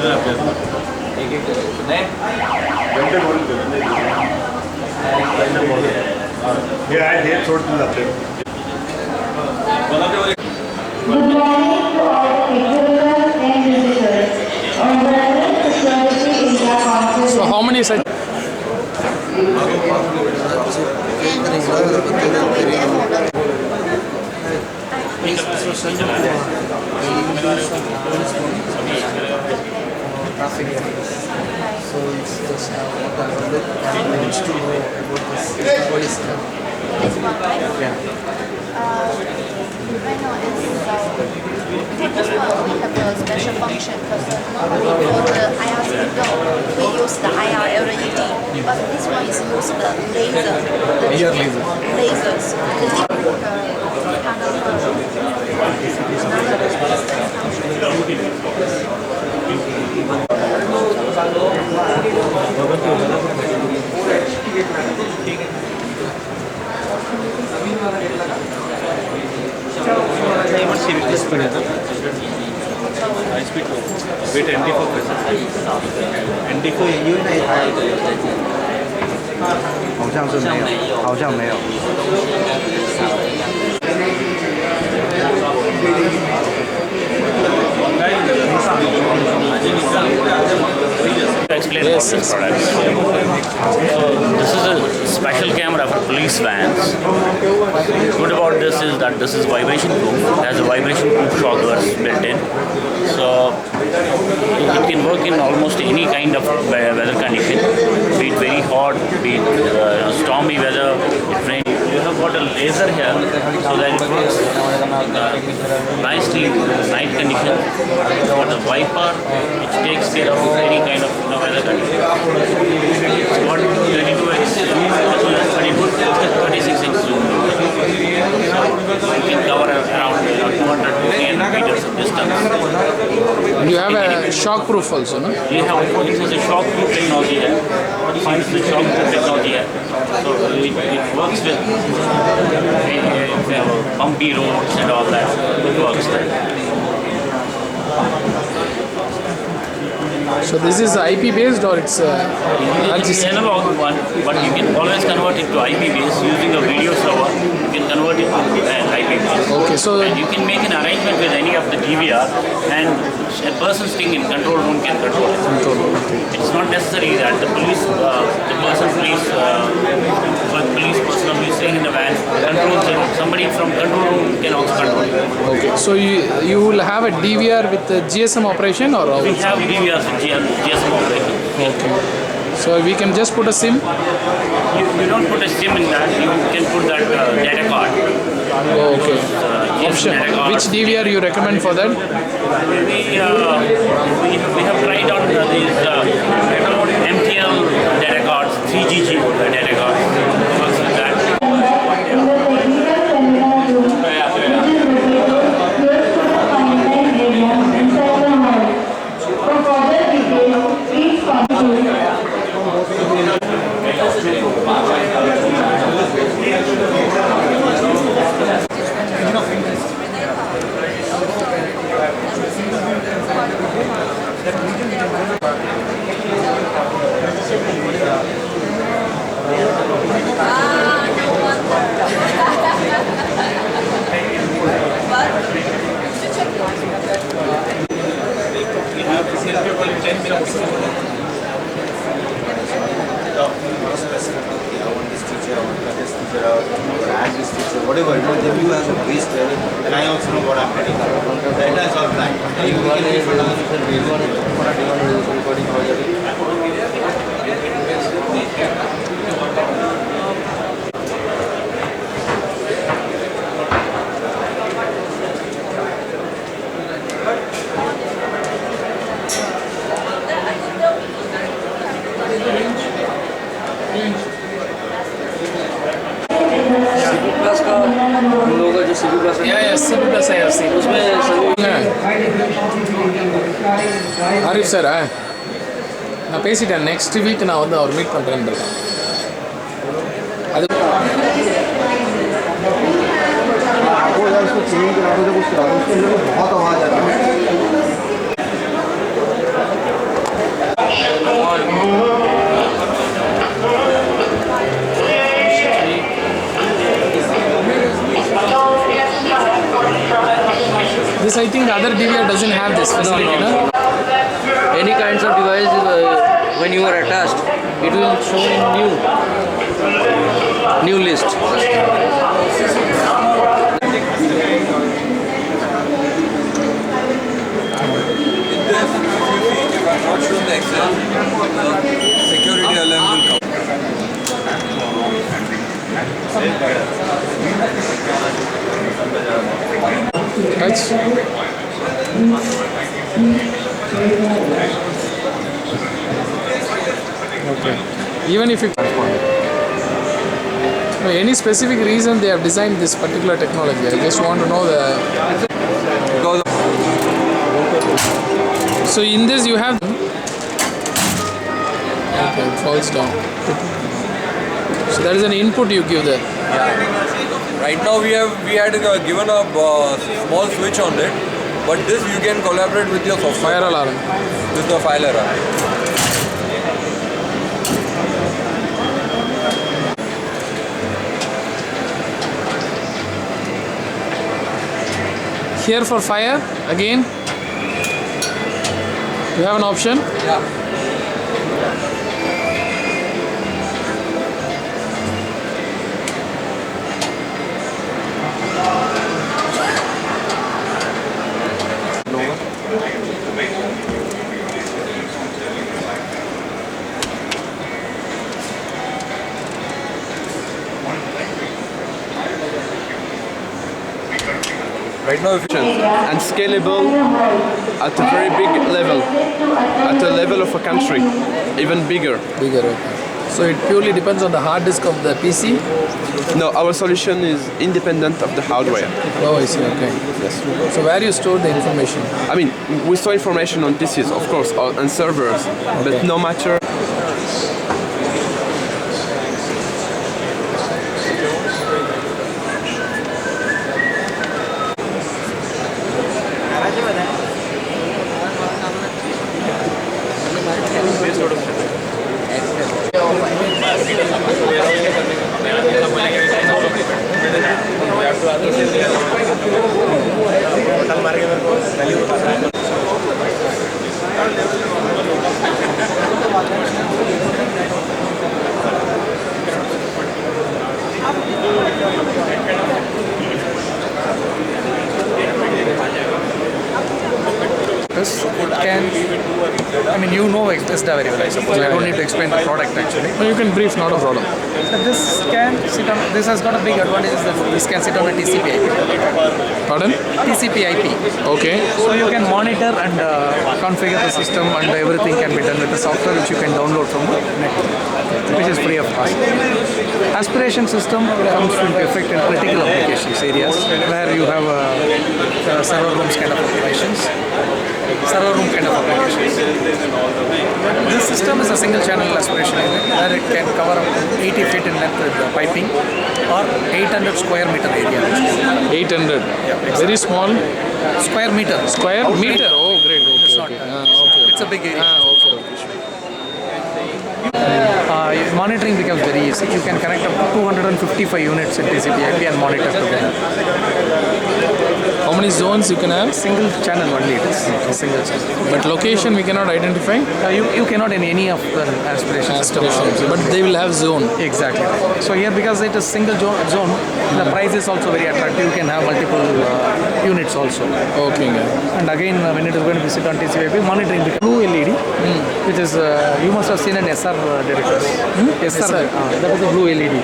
Good morning to all the visitors and visitors. On the Security India Conference. So how many such? Traffic. So it's just what I look and wants to know about this police. This one, right? Yeah. Right now it's for this one we have a special function because normally for the IR window we use the IR LED, but this one is use the laser. Air laser. Lasers. The different kind high speed wait ND4 ND4 好像没有。Explain about this product. So this is a special camera for police vans. Good about this is that this is vibration proof. It has a vibration proof shockers built in. So it can work in almost any kind of weather condition, be it very hot, be it stormy weather, it rains. You have got a laser here so that it works nicely in night condition. For the wiper, which takes care of any kind of weather condition. It's got 32x as well as 36x zoom. So you can cover around 200 to 300 meters of distance. You have a shock proof also, no? We have a shock proof technology here. Since the shock proof technology here, so it works with if you have bumpy roads and all that, it works there. So this is IP based or it's It's an analog one, but you can always convert it to IP based using a video server. You can convert it to IP based. Okay, so And you can make an arrangement with any of the DVR, and a person sitting in control room can control it. It's not necessary that the police personnel who is staying in the van controls it. Somebody from control room can also control it. okay, so you will have a DVR with the GSM operation or how? We have DVRs with GSM operation. Okay. So we can just put a SIM. You don't put a SIM in that. You can put that data card. Oh, okay. Yes, Option. data card. Which DVR you recommend for that? We have tried out these MTL data cards, 3GG data cards. Works with that. In the technical seminar room, which is located close to the content area inside the hall. For further details, please contact. Whatever, then you have a base level, and I also know what I'm getting. Data is all black. You can read Yes, I have seen. Arif sir, நான் பேசிட்டேன் next week நான் வந்து அவர் meet பண்ணுறேன்னு இருக்கேன். அது आपको यार उसको चेंज करा दो, जब उसके बाद उसके अंदर बहुत आवाज़ आ रही है। other DVR doesn't have this facility, no? Any kinds of device, when you are attached, it will show in new list. If I'm not shown the Excel, security alarm will come. Touch. Okay. Even if you any specific reason they have designed this particular technology? I just want to know the. Because So in this you have. Okay, it falls down. So that is an input you give there. right now we had given a small switch on it, but this you can collaborate with your software. Fire alarm. With the fire alarm. Here for fire again. You have an option. Yeah. Right now efficient and scalable at a very big level, at a level of a country, even bigger. Bigger. Okay. So it purely depends on the hard disk of the PC. No, our solution is independent of the hardware. Oh, I see. Okay. Yes. So where you store the information? I mean, we store information on PCs, of course, and servers, but no matter. I mean, you know Expressda very well, I suppose. I don't need to explain the product actually. No, you can brief, not a problem. So this can sit on. This has got a big advantage that this can sit on a TCP/IP. Pardon? TCP/IP. Okay. So you can monitor and configure the system, and everything can be done with the software which you can download from the net, which is free of cost. Aspiration system comes into effect in critical applications areas where you have server rooms kind of applications. Server room kind of applications. This system is a single channel aspiration unit where it can cover up to 80 feet in length with piping or 800 square meter area. 800. Yeah, Very small. Square meter. Square meter. Oh, great. Okay. It's not. Okay. It's a big area. Okay. Monitoring becomes very easy. You can connect up to 255 units in TCP/IP and monitor together. How many zones you can have? Single channel only it is. Single channel. But location we cannot identify. You cannot in any of the aspiration systems. But they will have zone. Exactly. So here because it is single zone, the price is also very attractive. You can have multiple units also. Okay. And again, when it is going to be sit on TCP/IP, monitoring becomes blue LED, which is you must have seen an SR detectors. SR. That is a blue LED.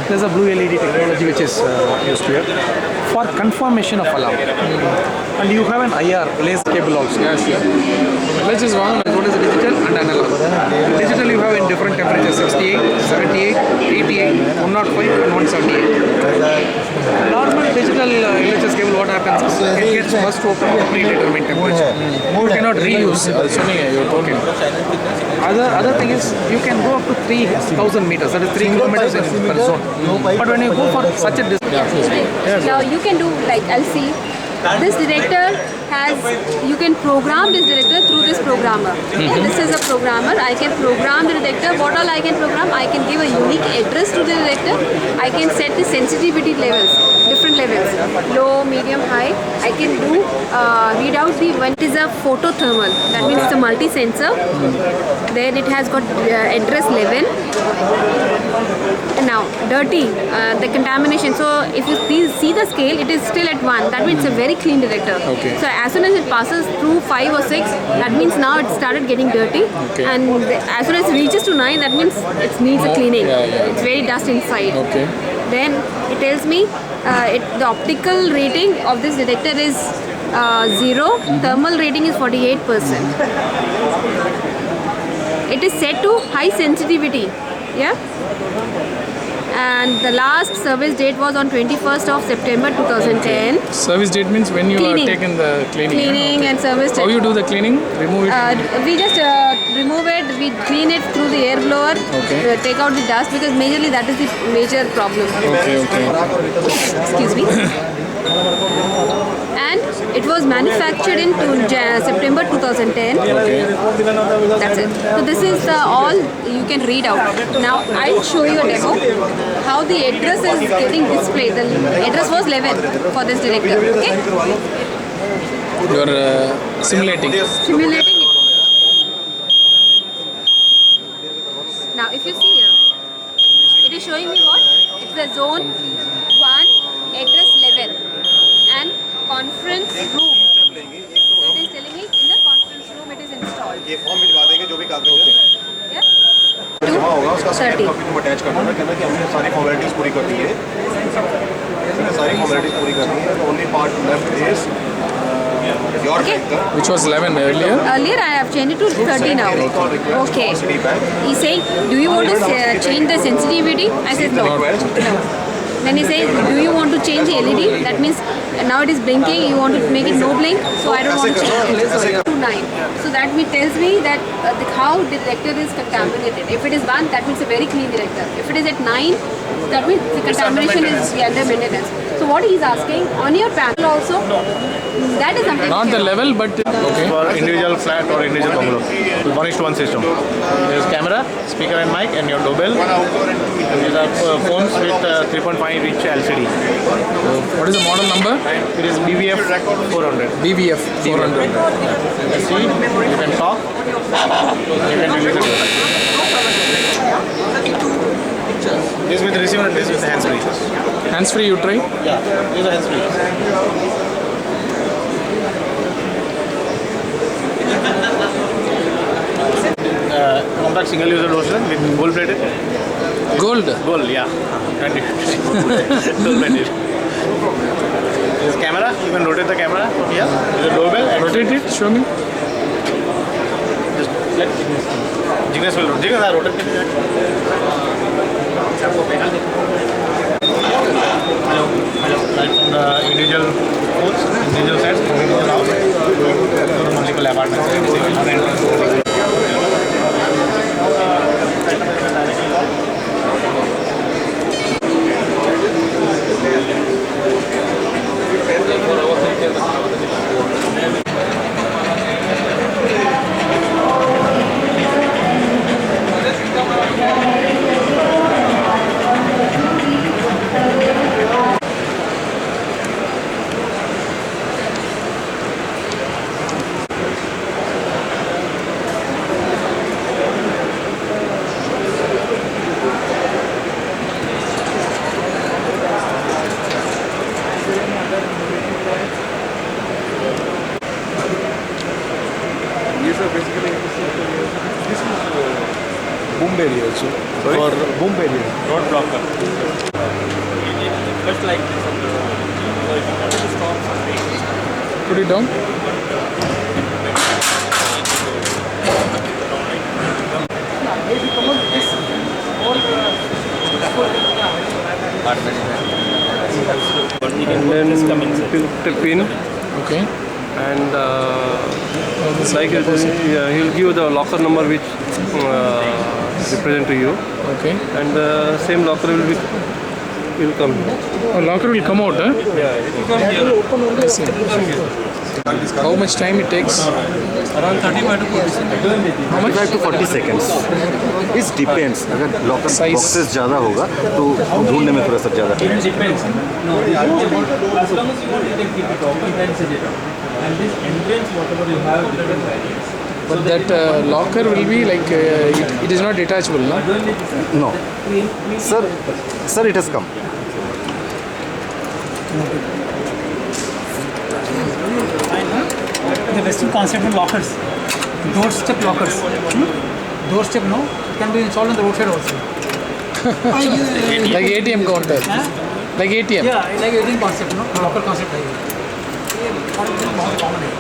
There is a blue LED technology which is used here for confirmation of alarm. And you have an IR laser cable also. Yeah, sure. Let's just one. One is digital and analog. Digital you have in different temperatures: 68, 78, 88, 105, and 178. Normal digital LHS cable, what happens is it gets first open at predetermined temperature. You cannot reuse. Other thing is you can go up to 3,000 meters. That is 3 kilometers per zone. But when you go for such a distance, Now you can do like LC This detector has, you can program this detector through this programmer. This is a programmer. I can program the detector. What all I can program? I can give a unique address to the detector. I can set the sensitivity levels, different levels, low, medium, high. I can do read out the when it is a photothermal. That means it's a multi-sensor. Then it has got address level. And now dirty, the contamination. So if you see the scale, it is still at 1. That means it's a very clean detector. Okay. So as soon as it passes through 5 or 6, that means now it started getting dirty. Okay. And as soon as it reaches to 9, that means it needs a cleaning. It's very dust inside. Okay. Then it tells me the optical rating of this detector is 0. Thermal rating is 48%. It is set to high sensitivity. Yeah. And the last service date was on 21st of September 2010. Service date means when you Cleaning. are taken the cleaning. Cleaning and service How date. you do the cleaning? Remove it. We just remove it, we clean it through the air blower, Okay. take out the dust because majorly that is the major problem. Okay. Excuse me. And it was manufactured in September 2010. Okay. That's it. So this is all you can read out. Now I'll show you a demo how the address is getting displayed. The address was 11 for this detector. Okay. You are simulating. Simulating it. Now if you see here, it is showing me what? It's the zone 1, address 11 and conference room. So it is telling me in the conference room it is installed. ये form भिजवा देंगे जो भी कागज है Yeah? जमा होगा उसका स्कैन 30. कॉपी तुम अटैच करना ना कहना कि हमने सारी फॉर्मेलिटीज पूरी कर दी है हमने सारी फॉर्मेलिटीज पूरी कर दी है only part left is your Okay. Which was 11 earlier. Earlier I have changed it to 30 now. Okay. He saying, do you want to change the sensitivity? I said no. No. Then he says, do you want to change the LED? That means now it is blinking, you want to make it no blink, so I don't want to change it. To 9. So that tells me that how the detector is contaminated. If it is 1, that means a very clean detector. If it is at 9, that means the contamination is under maintenance. So what he is asking, on your panel also, that is something. Not the level, but okay. for individual flat or individual bungalow. 1:1 system. There is camera, speaker and mic, and your doorbell. And these are phones with 3.5 inch LCD. What is the model number? It is BVF 400. BVF 400. You see, you can talk, you can release it. This with receiver and this with hands free. Hands free, you try. Yeah, these are hands free. Compact single user lotion with gold plated. Gold. Gold, yeah. Gold plated. This camera, you can rotate the camera from here. This is a doorbell. And Rotate it. Show me. just let Jignesh will rotate. Jignesh, rotate it. Hello. Right from the individual phones, individual sets, individual house, to multiple apartments. boom barrier also. For boom barrier. Road blocker. Just like this. Put it down. And then put the pin Okay. and like he'll give you the locker number which represent to you, Okay. and the same locker will be will come. Oh, locker will come out, huh? I see. How much time it takes? Around 35 to 40 seconds. How much? 35 to 40 seconds. It depends. अगर locker Size. boxes ज़्यादा होगा तो ढूंढने में थोड़ा सा ज़्यादा. Depends. No, as long as you want to take the document and set it up. And this entrance, whatever you have, different variants. But that locker will be like it is not detachable, no? No. Sir, it has come. The Western concept of lockers, doorstep lockers. Doorstep, no, it can be installed on the roadside also. Like ATM counter. Like ATM. Yeah, like ATM concept, no, locker concept. है ये. और ये बहुत common है.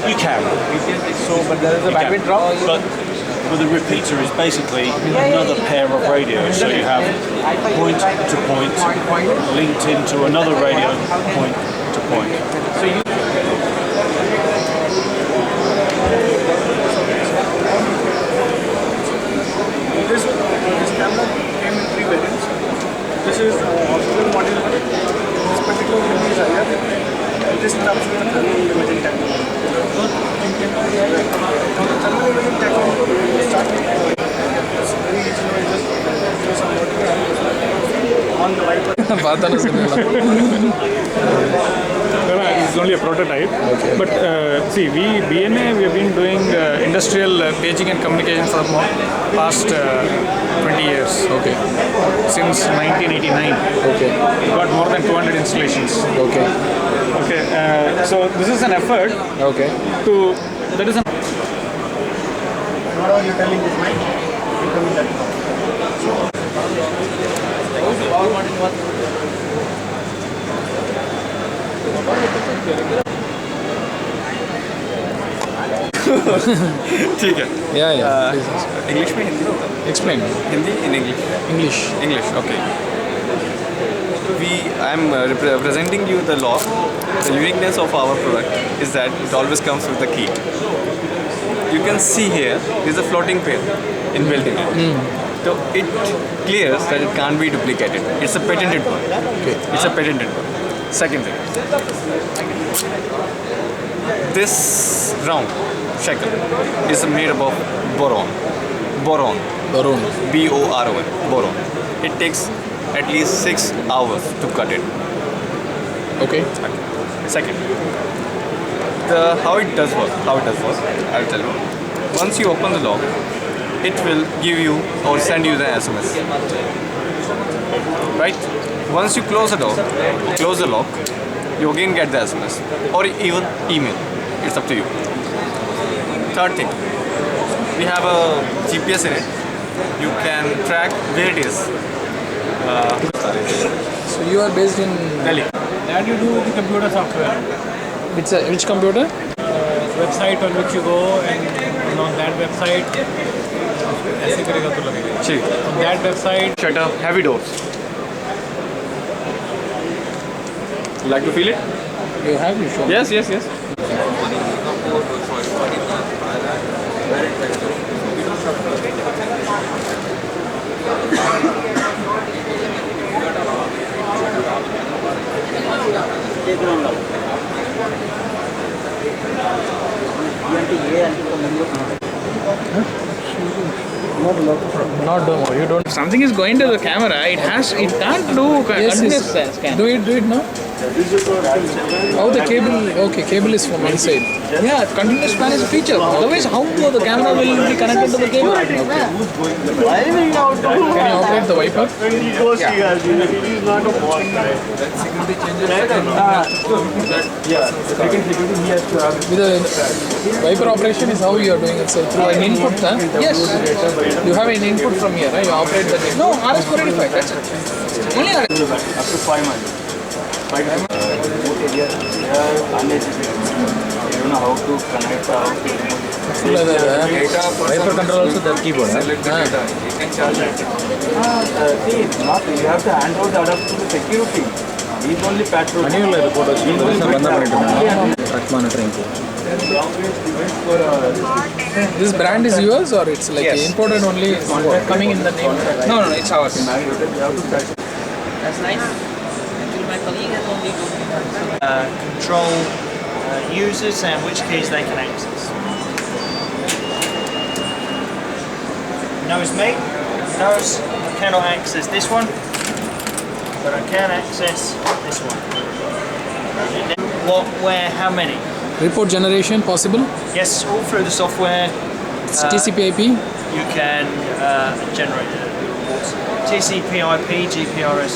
You can. So, but there is a bandwidth drop. But the repeater is basically another pair of radios. So you have point to point linked into another radio point to point. So you this camera came in 3 variants. This is optical model 1. This particular one is higher. This comes with a thermal imaging technology. Thermal imaging technology is starting very easy to just do some work on the Viper. பார்த்தானே சொன்னேன். It's only a prototype. Okay. But see, BNA, we have been doing industrial paging and communication for the past 20 years. Okay. Since 1989. Okay. We got more than 200 installations. Okay. Okay. So this is an effort. Okay. To that is an. What are you telling this mic? ठीक है. Yeah. English में हिंदी होता है. Explain. Hindi in English. English. Okay. I am presenting you the lock. The uniqueness of our product is that it always comes with the key. You can see here, there is a floating pair inbuilt in it. So it clears that it can't be duplicated. It's a patented one. Okay. It's a patented one. Second thing. This round shackle is made up of boron. Baron. B-O-R-O-N. Boron. It takes at least 6 hours to cut it. Okay. Second, how it does work, I'll tell you. Once you open the lock, it will give you or send you the SMS. Right? Once you close the door, close the lock, you again get the SMS or even email. It's up to you. Third thing, we have a GPS in it. You can track where it is. So you are based in Delhi. That you do with the computer software. which computer? Website on which you go and on that website ऐसे करेगा तो लगेगा. ठीक. On that website Shutter, heavy doors. Like to feel it? You have you shown. Yes. Not demo. You don't. Something is going to the camera. It can't do continuous scan. Do it now. How the cable? Okay, cable is from one side. Yeah, continuous scan is a feature. Otherwise, how the camera will be connected to the cable? Can you operate the Viper? With the Viper operation is how you are doing it. So through an input, huh? Yes. You have an input from here, right? You operate that. No, RS485. That's it. Only RS. up to 5 months. Remote area, you know how to connect Viper control also the keyboard. select the data. You can charge it. See, not you have to hand out the adapter to the security. only petrol. மணியூரில் report வச்சு பெருசாக பந்தா பண்ணிட்டு இருந்தாங்க truck monitoring. This brand is yours or it's like imported only, coming in the name? No, it's ours. That's nice. Actually, my colleague has only Control users and which keys they can access. Knows me, knows I cannot access this one, but I can access this one. What, where, how many? Report generation possible? Yes, all through the software. It's TCP/IP. You can generate the reports. TCP/IP, GPRS.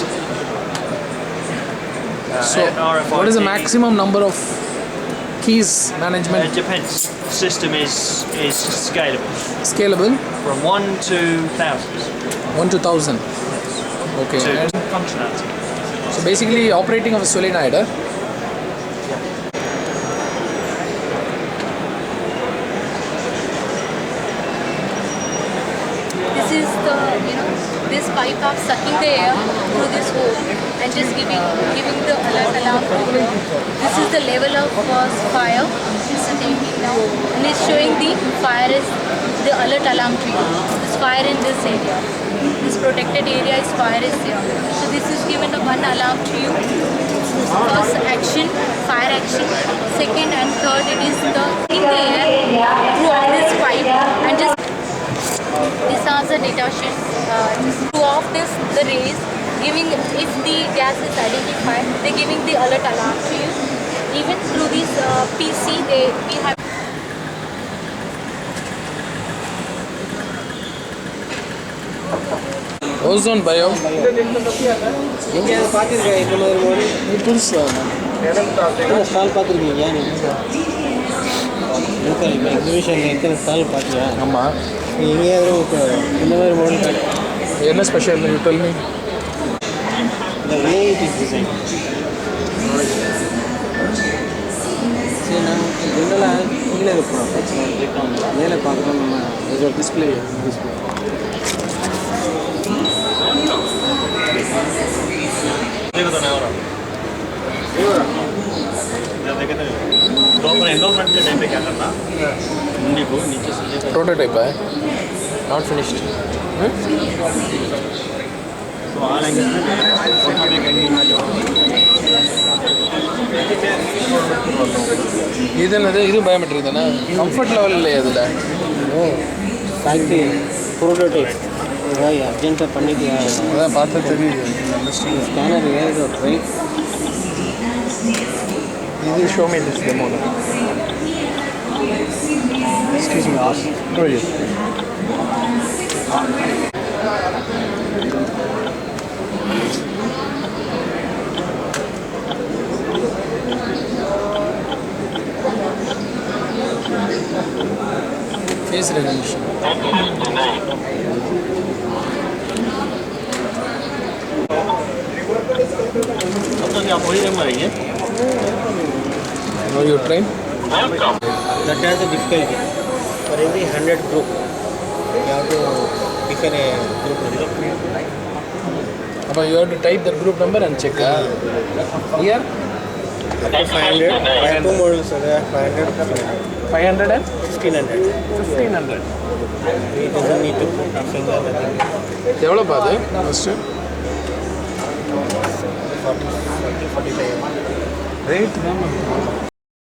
So, RFID. what is the maximum number of keys management? It depends. The system is scalable. Scalable? From 1 to thousands. 1 to 1000. Okay. To And functionality. so basically operating of a solenoid. This is the, this pipe of sucking the air through this hole and just giving the alert alarm. This is the level of fire. It's taking now and it's showing the fire is the alert alarm to you. This fire in this area. This protected area is fire is here. So this is given a one alarm to you. First action, fire action. Second and third, it is the in the air through all this pipe and just. These are the data sheets. Just to off this, the rays, giving if the gas is identified, they're giving the alert alarm to you. Even through this PC, we have. Ozone bio. எங்கேயாவது பார்த்துருக்கேன் இந்த மாதிரி model எத்தனை stall பார்த்துருக்கீங்க இப்போ எக்ஸிபிஷனில் எத்தனை stall பார்த்தியா? ஆமாம். எங்கேயாவது இந்த மாதிரி மாடல் என்ன ஸ்பெஷல் யூ டெல் மீ? இந்த விஐடி டிசைன் சரி நாங்கள் ஜென்ரலாக கீழே வைப்போம் மேலே பார்க்குறோம் நம்ம டிஸ்பிளே प्रोटोटाइप है नॉट फिनिश्ड ಇದು ಬಯೋಮೆಟ್ರಿಕ್ ತಾನೆ ಕಂಫರ್ಟ್ ಲೆವೆಲ್ ಇಲ್ಲ ಅದಲ್ಲ ಫ್ಯಾಕ್ಟ್ರಿ ಪ್ರೋಟೋಟೈಪ್ ಅರ್ಜೆಂಟಾಗಿ பண்ணிட்டு அதான் பார்த்து தெரியுது ஸ்கேனர் ஏதோ ரைட் இது show me this demo excuse me pass go ahead face recognition Now you train? That has a difficulty. For every 100 group, you have to pick a group number. You have to type the group number and check. Here? 500. I have two models. 500. 500 and? 1500. 1500. It doesn't need to put a finger. Develop are they? First? 40, 45. Rate them.